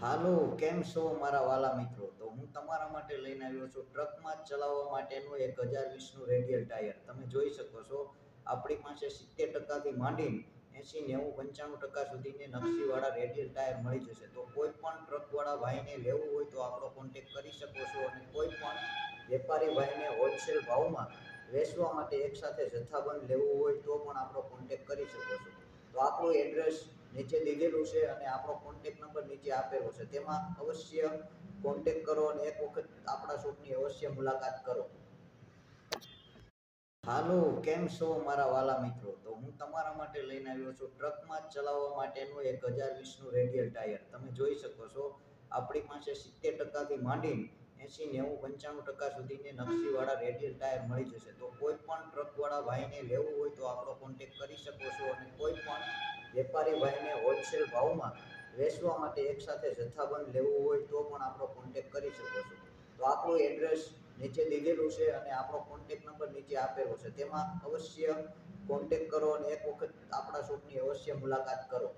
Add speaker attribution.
Speaker 1: હાલો, કેમ છો મારા વાલા મિત્રો? તો હું તમારા માટે લઈને આવ્યો છું ટ્રકમાં ચલાવવા માટેનું 1020નું રેડિયલ ટાયર. તમે જોઈ શકો છો આપણી પાસે 70% થી માંડીને 80, 90, 95% સુધીની નકશીવાળા રેડિયલ ટાયર મળી જશે. તો કોઈ પણ ટ્રકવાળા ભાઈને લેવું હોય તો આપણો કોન્ટેક કરી શકો છો, અને કોઈ પણ વેપારી ભાઈને હોલસેલ ભાવમાં વેચવા માટે એકસાથે જથ્થાબંધ લેવું હોય તો પણ આપણો કોન્ટેક કરી શકો છો. તો આપણું એડ્રેસ નીચે દીધેલું છે અને આપણો કોન્ટેક નંબર નીચે આપેલો છે. તેમાં અવશ્ય કોન્ટેક કરો અને એક વખત આપણા શોપની અવશ્ય મુલાકાત કરો. હાલો, કેમ છો મારા વાલા મિત્રો? તો હું તમારા માટે લઈને આવ્યો છું ટ્રકમાં ચલાવવા માટેનું 1020નું રેડિયલ ટાયર. તમે જોઈ શકો છો આપણી પાસે 70% થી માંડીને 80, 90, 95% સુધીની નકશીવાળા રેડિયલ ટાયર મળી જશે. તો કોઈ પણ ટ્રકવાળા ભાઈને લેવું હોય તો આપણો કોન્ટેક કરી શકો છો, અને કોઈ પણ વેપારી ભાઈને હોલસેલ ભાવમાં વેચવા માટે એકસાથે જથ્થાબંધ લેવું હોય તો પણ આપણો કોન્ટેક કરી શકો છો. તો આપણું એડ્રેસ નીચે દીધેલું છે અને આપણો કોન્ટેક નંબર નીચે આપેલો છે. તેમાં અવશ્ય કોન્ટેક કરો અને એક વખત આપણા શોપની અવશ્ય મુલાકાત કરો.